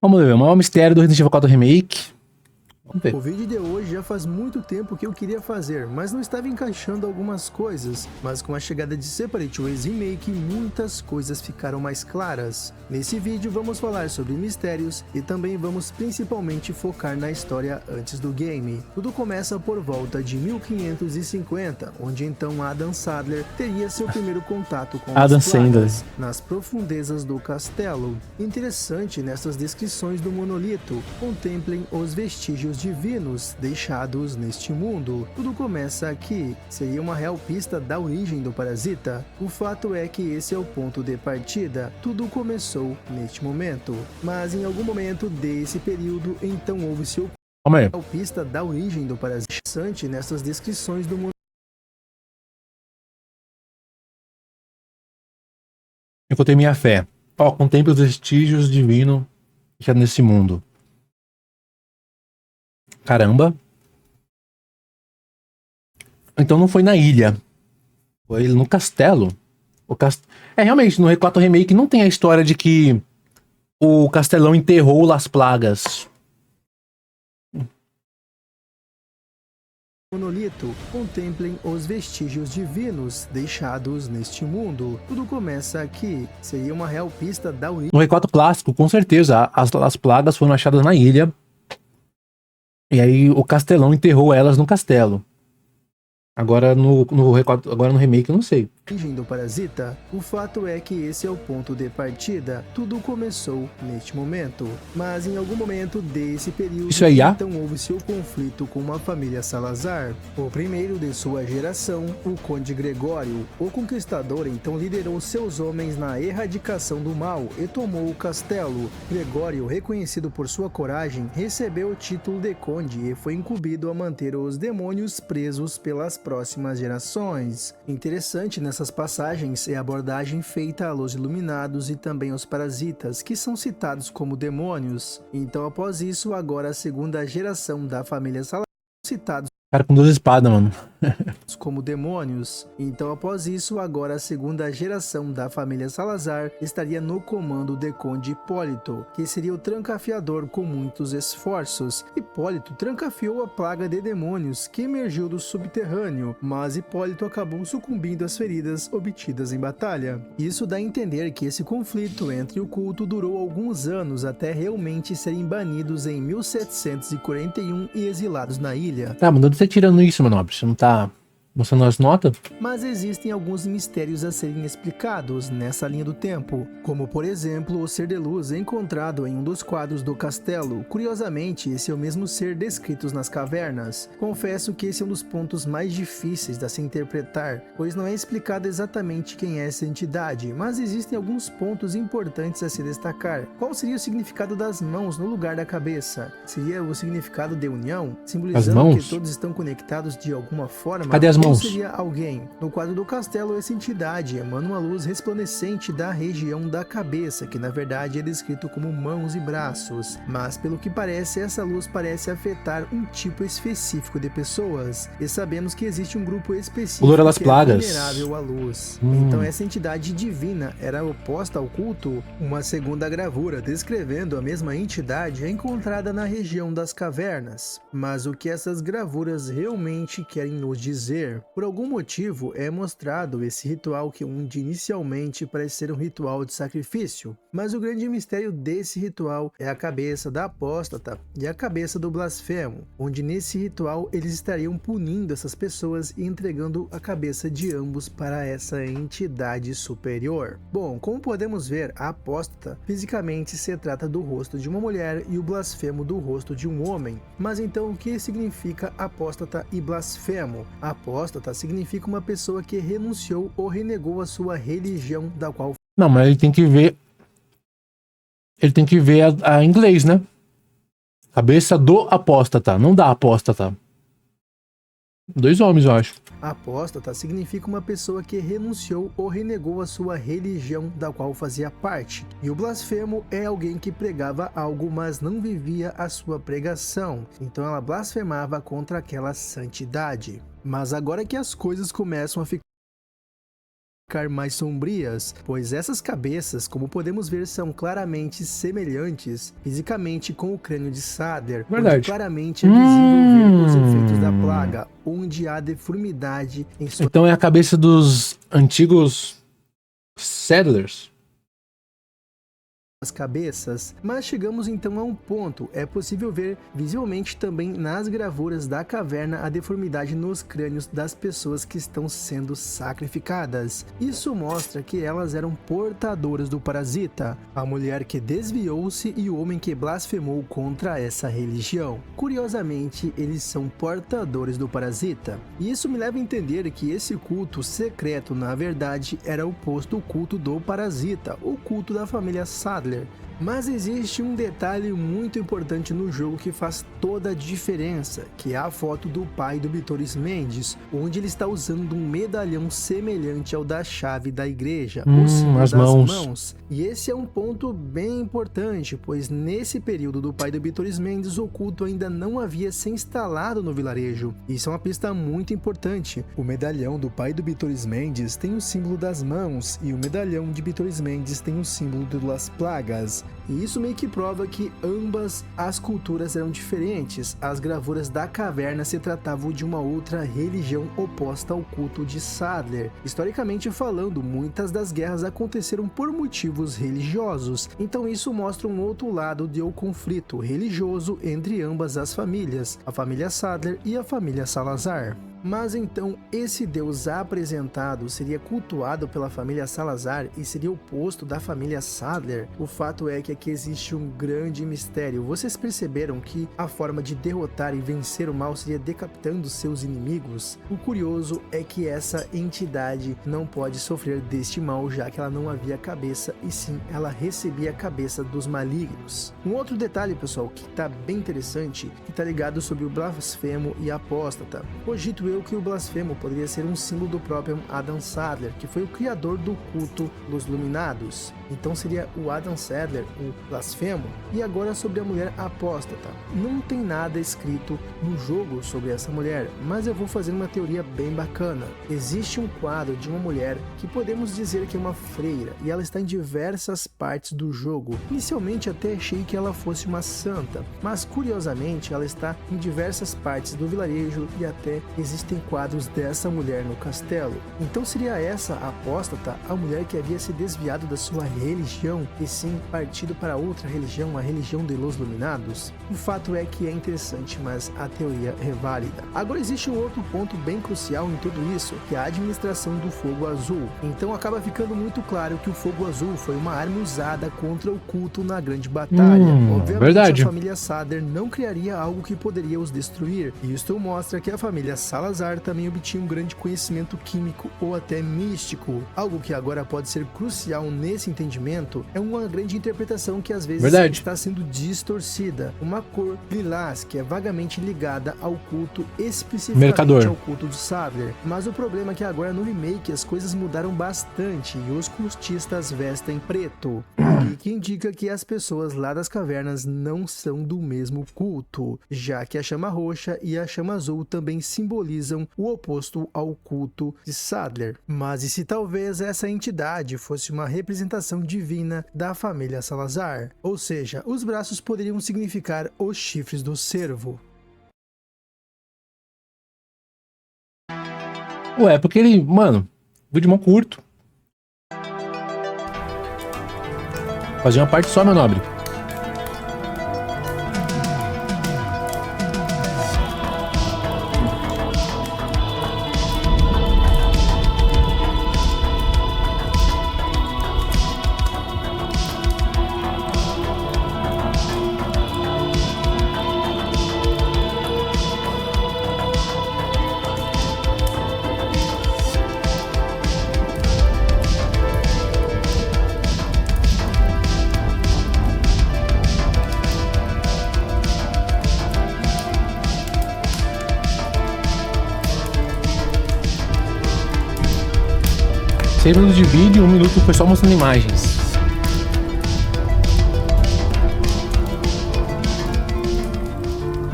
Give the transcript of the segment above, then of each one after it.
Vamos ver, o maior mistério do Resident Evil 4 Remake. Vamos ver. O vídeo de hoje já faz muito tempo que eu queria fazer, mas não estava encaixando algumas coisas. Mas com a chegada de Separate Ways Remake, muitas coisas ficaram mais claras. Nesse vídeo vamos falar sobre mistérios e também vamos principalmente focar na história antes do game. Tudo começa por volta de 1550, onde então Adam Sadler teria seu primeiro contato com Adam as plagas Sandler. nas profundezas do castelo. Interessante nessas descrições do monolito, contemplem os vestígios divinos deixados neste mundo. Tudo começa aqui. Seria uma real pista da origem do parasita? O fato é que esse é o ponto de partida. Tudo começou neste momento. Mas em algum momento desse período, então houve-se o Calma aí. real pista da origem do parasita. Interessante nessas descrições do monolito. Encontrei minha fé. Ó, contemple os vestígios divinos já nesse mundo. Caramba. Então não foi na ilha. Foi no castelo. É, realmente, no R4 Remake não tem a história de que o castelão enterrou Las Plagas. Monolito, contemplem os vestígios divinos deixados neste mundo. Tudo começa aqui. Seria uma real pista da origem. No R4 clássico, com certeza, as plagas foram achadas na ilha. E aí o castelão enterrou elas no castelo. Agora agora no remake eu não sei. Origem do parasita, o fato é que esse é o ponto de partida. Tudo começou neste momento, mas em algum momento desse período, Isso é IA? então houve seu conflito com uma família Salazar. O primeiro de sua geração, o Conde Gregório, o conquistador, então liderou seus homens na erradicação do mal e tomou o castelo. Gregório, reconhecido por sua coragem, recebeu o título de Conde e foi incumbido a manter os demônios presos pelas próximas gerações. Interessante nessas passagens é a abordagem feita a los iluminados e também aos parasitas, que são citados como demônios. Então, após isso, agora a segunda geração da família Salazar citados Cara com 2 espadas, mano. como demônios. Então, após isso, agora a segunda geração da família Salazar estaria no comando de Conde Hipólito, que seria o trancafiador com muitos esforços. Hipólito trancafiou a plaga de demônios que emergiu do subterrâneo, mas Hipólito acabou sucumbindo às feridas obtidas em batalha. Isso dá a entender que esse conflito entre o culto durou alguns anos até realmente serem banidos em 1741 e exilados na ilha. Tá, mas de onde você tirando isso, meu nobre? Você não tá mostrando as notas? Mas existem alguns mistérios a serem explicados nessa linha do tempo, como por exemplo o ser de luz encontrado em um dos quadros do castelo. Curiosamente, esse é o mesmo ser descrito nas cavernas. Confesso que esse é um dos pontos mais difíceis de se interpretar, pois não é explicado exatamente quem é essa entidade, mas existem alguns pontos importantes a se destacar. Qual seria o significado das mãos no lugar da cabeça? Seria o significado de união, simbolizando que todos estão conectados de alguma forma? Cadê as mãos? Ou seria alguém? No quadro do castelo, essa entidade emana uma luz resplandecente da região da cabeça, que na verdade é descrito como mãos e braços. Mas pelo que parece, essa luz parece afetar um tipo específico de pessoas. E sabemos que existe um grupo específico que é vulnerável à luz. Então essa entidade divina era oposta ao culto. Uma segunda gravura descrevendo a mesma entidade é encontrada na região das cavernas. Mas o que essas gravuras realmente querem nos dizer? Por algum motivo é mostrado esse ritual que onde inicialmente parece ser um ritual de sacrifício, mas o grande mistério desse ritual é a cabeça da apóstata e a cabeça do blasfemo, onde nesse ritual eles estariam punindo essas pessoas e entregando a cabeça de ambos para essa entidade superior. Bom, como podemos ver, a apóstata fisicamente se trata do rosto de uma mulher e o blasfemo do rosto de um homem. Mas então o que significa apóstata e blasfemo? Apóstata significa uma pessoa que renunciou ou renegou a sua religião da qual... Não, mas ele tem que ver... Ele tem que ver a inglês, né? Cabeça do apóstata, não da apóstata. 2 homens, eu acho. Apóstata significa uma pessoa que renunciou ou renegou a sua religião da qual fazia parte. E o blasfemo é alguém que pregava algo, mas não vivia a sua pregação. Então ela blasfemava contra aquela santidade. Mas agora que as coisas começam a ficar ficar mais sombrias, pois essas cabeças, como podemos ver, são claramente semelhantes fisicamente com o crânio de Sadler, Verdade. onde claramente é visível ver os efeitos da plaga, onde há deformidade em sua Então é a cabeça dos antigos Settlers. as cabeças, mas chegamos então a um ponto. É possível ver visivelmente também nas gravuras da caverna a deformidade nos crânios das pessoas que estão sendo sacrificadas. Isso mostra que elas eram portadoras do parasita, a mulher que desviou-se e o homem que blasfemou contra essa religião. Curiosamente, eles são portadores do parasita. E isso me leva a entender que esse culto secreto, na verdade, era oposto ao culto do parasita, o culto da família Sadler. Mas existe um detalhe muito importante no jogo que faz toda a diferença, que é a foto do pai do Vitoris Mendes, onde ele está usando um medalhão semelhante ao da chave da igreja, o símbolo as das mãos. mãos. E esse é um ponto bem importante, pois nesse período do pai do Vitoris Mendes, o culto ainda não havia se instalado no vilarejo. Isso é uma pista muito importante. O medalhão do pai do Vitoris Mendes tem o símbolo das mãos, e o medalhão de Vitoris Mendes tem o símbolo das plagas. E isso meio que prova que ambas as culturas eram diferentes. As gravuras da caverna se tratavam de uma outra religião oposta ao culto de Sadler. Historicamente falando, muitas das guerras aconteceram por motivos religiosos. Então isso mostra um outro lado do conflito religioso entre ambas as famílias, a família Sadler e a família Salazar. Mas então, esse deus apresentado seria cultuado pela família Salazar e seria oposto da família Sadler? O fato é que aqui existe um grande mistério. Vocês perceberam que a forma de derrotar e vencer o mal seria decapitando seus inimigos? O curioso é que essa entidade não pode sofrer deste mal, já que ela não havia cabeça, e sim ela recebia a cabeça dos malignos. Um outro detalhe, pessoal, que está bem interessante, que está ligado sobre o blasfemo e a apóstata. Cogito eu que o blasfemo poderia ser um símbolo do próprio Adam Sadler, que foi o criador do culto dos Iluminados. Então seria o Adam Sadler, o blasfemo. E agora sobre a mulher apóstata. Não tem nada escrito no jogo sobre essa mulher, mas eu vou fazer uma teoria bem bacana. Existe um quadro de uma mulher que podemos dizer que é uma freira, e ela está em diversas partes do jogo. Inicialmente até achei que ela fosse uma santa, mas curiosamente ela está em diversas partes do vilarejo e até existem quadros dessa mulher no castelo. Então seria essa a apóstata, a mulher que havia se desviado da sua religião e sim partido para outra religião, a religião de Los Iluminados? O fato é que é interessante, mas a teoria é válida. Agora existe um outro ponto bem crucial em tudo isso, que é a administração do fogo azul. Então acaba ficando muito claro que o fogo azul foi uma arma usada contra o culto na grande batalha. Obviamente verdade. a família Sadler não criaria algo que poderia os destruir. E isto mostra que a família Salazar também obtinha um grande conhecimento químico ou até místico. Algo que agora pode ser crucial nesse entendimento é uma grande interpretação que às vezes está sendo distorcida. Uma cor lilás que é vagamente ligada ao culto, especificamente ao culto de Sadler. Mas o problema é que agora no remake as coisas mudaram bastante e os cultistas vestem preto. E que indica que as pessoas lá das cavernas não são do mesmo culto, já que a chama roxa e a chama azul também simbolizam o oposto ao culto de Sadler. Mas e se talvez essa entidade fosse uma representação divina da família Salazar? Ou seja, os braços poderiam significar os chifres do cervo. Ué, porque ele, mano, vídeo mó curto. Fazer uma parte só, meu nobre. Seis minutos de vídeo, 1 minuto foi só mostrando imagens.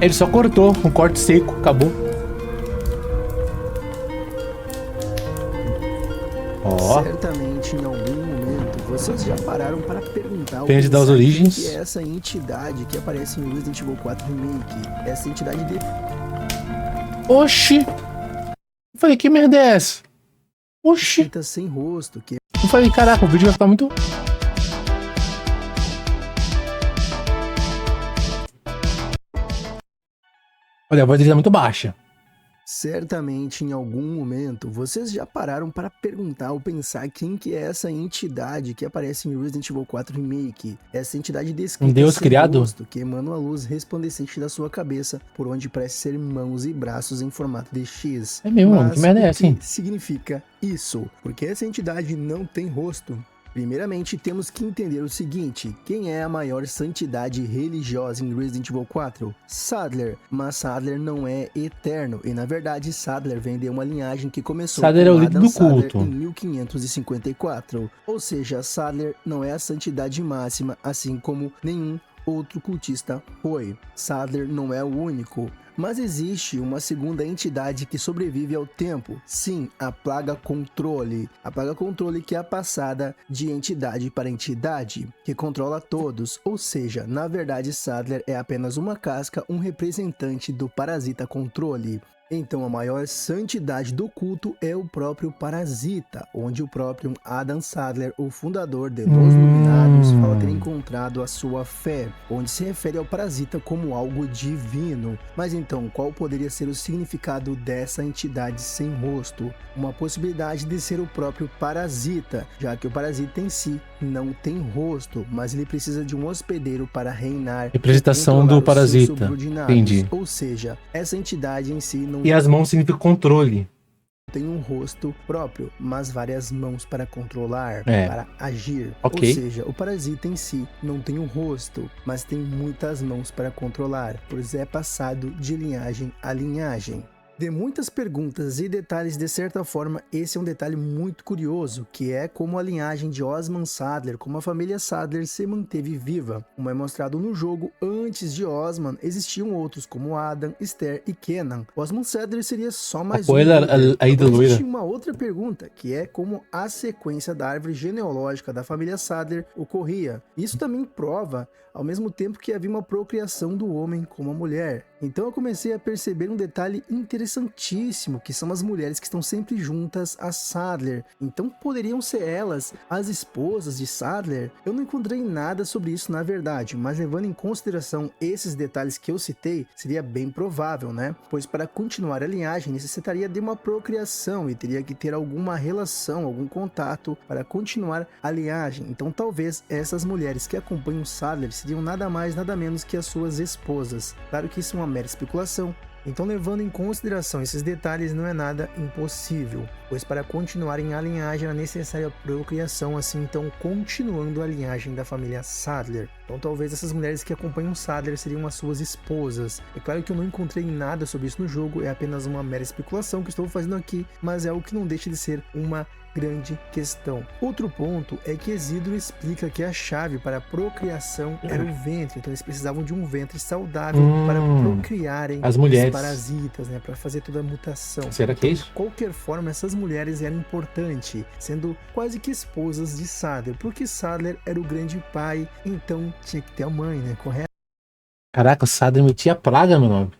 Ele só cortou, um corte seco, acabou. Ó. já pararam para perguntar ou Depende das pensar origens. quem que é essa entidade que aparece em Resident Evil 4 Remake? Essa entidade de... Oxi! Eu falei, que merda é essa? Oxi! Escrita sem rosto, que Eu falei, caraca, o vídeo vai ficar muito... Olha, a voz dele é muito baixa. certamente em algum momento vocês já pararam para perguntar ou pensar quem que é essa entidade que aparece em Resident Evil 4 Remake. Essa entidade descrita Deus sem criado? rosto, que emana uma luz resplandecente da sua cabeça, por onde parece ser mãos e braços em formato de X. É mesmo, mano, Mas que merda é o essa, hein? que significa isso? Porque essa entidade não tem rosto. Primeiramente, temos que entender o seguinte: quem é a maior santidade religiosa em Resident Evil 4? Sadler, mas Sadler não é eterno, e na verdade Sadler vem de uma linhagem que começou Sadler é o com líder Adam do Sadler culto. em 1554, ou seja, Sadler não é a santidade máxima, assim como nenhum outro cultista foi. Sadler não é o único, mas existe uma segunda entidade que sobrevive ao tempo. Sim, a Plaga Controle. A Plaga Controle que é a passada de entidade para entidade, que controla todos, ou seja, na verdade Sadler é apenas uma casca, um representante do Parasita Controle. Então a maior santidade do culto é o próprio Parasita, onde o próprio Adam Sadler, o fundador de Los Iluminados, fala ter encontrado a sua fé, onde se refere ao Parasita como algo divino. Mas então, qual poderia ser o significado dessa entidade sem rosto? Uma possibilidade de ser o próprio Parasita, já que o Parasita em si não tem rosto, mas ele precisa de um hospedeiro para reinar. Representação do Parasita. Entendi. Ou seja, essa entidade em si não E as mãos significam controle. tem um rosto próprio, mas várias mãos para controlar, É. para agir. Ok. Ou seja, o parasita em si não tem um rosto, mas tem muitas mãos para controlar, pois é passado de linhagem a linhagem. De muitas perguntas e detalhes, de certa forma, esse é um detalhe muito curioso, que é como a linhagem de Osman Sadler, como a família Sadler se manteve viva. Como é mostrado no jogo, antes de Osman, existiam outros como Adam, Esther e Kenan. Osman Sadler seria só mais um Apoia líder. a ida Agora, loira. existe uma outra pergunta, que é como a sequência da árvore genealógica da família Sadler ocorria. Isso também prova, ao mesmo tempo, que havia uma procriação do homem com a mulher. Então eu comecei a perceber um detalhe interessantíssimo, que são as mulheres que estão sempre juntas a Sadler. Então poderiam ser elas as esposas de Sadler? Eu não encontrei nada sobre isso na verdade, mas levando em consideração esses detalhes que eu citei, seria bem provável, né? Pois para continuar a linhagem necessitaria de uma procriação e teria que ter alguma relação, algum contato para continuar a linhagem. Então talvez essas mulheres que acompanham Sadler seriam nada mais, nada menos que as suas esposas. Claro que isso é uma mera especulação. Então, levando em consideração esses detalhes, não é nada impossível, pois para continuarem a linhagem era necessária a procriação, assim então continuando a linhagem da família Sadler. Então talvez essas mulheres que acompanham Sadler seriam as suas esposas. É claro que eu não encontrei nada sobre isso no jogo, é apenas uma mera especulação que estou fazendo aqui, mas é algo que não deixa de ser uma grande questão. Outro ponto é que Isidro explica que a chave para a procriação era o ventre, então eles precisavam de um ventre saudável para procriarem as mulheres. os parasitas, né, para fazer toda a mutação. Será que é isso? De qualquer forma, essas mulheres eram importantes, sendo quase que esposas de Sadler, porque Sadler era o grande pai, então tinha que ter a mãe, né, correto? Caraca, o Sadler metia praga, meu nome.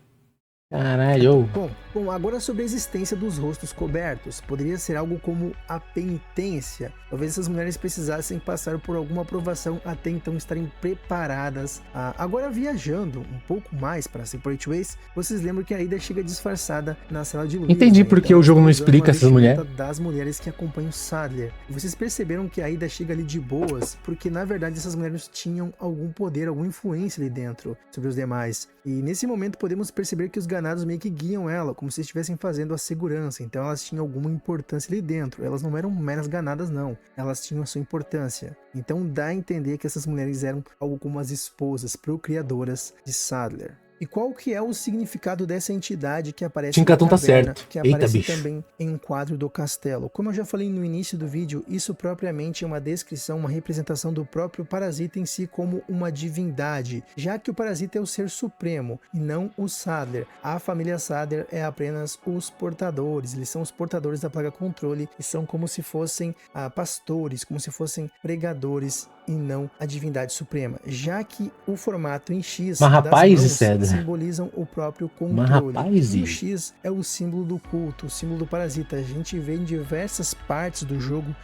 Caralho. Bom, agora sobre a existência dos rostos cobertos, poderia ser algo como a penitência. Talvez essas mulheres precisassem passar por alguma aprovação até então estarem preparadas. Agora viajando um pouco mais para Separate Ways, vocês lembram que a Ada chega disfarçada na sala de luz. Entendi né? porque Então, o jogo não ela está usando explica uma essas mulheres. vestimenta das mulheres que acompanham Sadler. E vocês perceberam que a Ada chega ali de boas, porque na verdade essas mulheres tinham algum poder, alguma influência ali dentro sobre os demais. E nesse momento podemos perceber que os ganados meio que guiam ela, como se estivessem fazendo a segurança. Então elas tinham alguma importância ali dentro. Elas não eram meras ganadas, não. Elas tinham a sua importância. Então dá a entender que essas mulheres eram algo como as esposas procriadoras de Sadler. E qual que é o significado dessa entidade que aparece Tincatão na tá caverna, certo. que Eita, aparece bicho. também em um quadro do castelo? Como eu já falei no início do vídeo, isso propriamente é uma descrição, uma representação do próprio parasita em si como uma divindade, já que o parasita é o ser supremo e não o Saddler. A família Saddler é apenas os portadores, eles são os portadores da plaga controle e são como se fossem pastores, como se fossem pregadores e não a divindade suprema, já que o formato em X Mas das rapaz, mãos Cedra. simbolizam o próprio Mas controle. rapaz, E o X é o símbolo do culto, o símbolo do parasita. A gente vê em diversas partes do jogo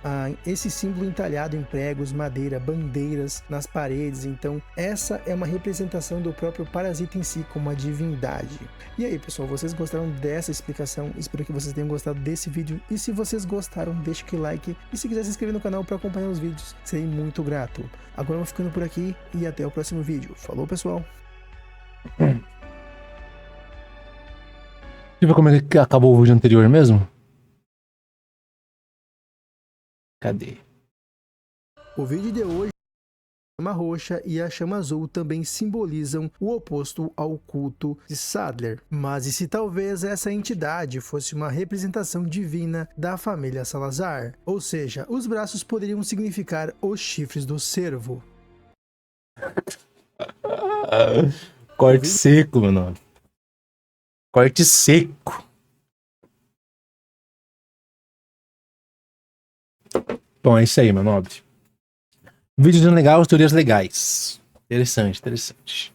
esse símbolo entalhado em pregos, madeira, bandeiras nas paredes. Então essa é uma representação do próprio parasita em si como uma divindade. E aí, pessoal, vocês gostaram dessa explicação? Espero que vocês tenham gostado desse vídeo. E se vocês gostaram, deixe aquele like. E se quiser se inscrever no canal para acompanhar os vídeos, serei muito grato. Agora eu vou ficando por aqui e até o próximo vídeo. Falou, pessoal! Deixa eu ver como é que acabou o vídeo anterior mesmo. Cadê? O vídeo de hoje, a chama roxa e a chama azul também simbolizam o oposto ao culto de Saddler. Mas e se talvez essa entidade fosse uma representação divina da família Salazar? Ou seja, os braços poderiam significar os chifres do cervo. Corte seco, meu nome. Corte seco. Bom, é isso aí, meu nobre. Vídeo legal, teorias legais. Interessante, interessante.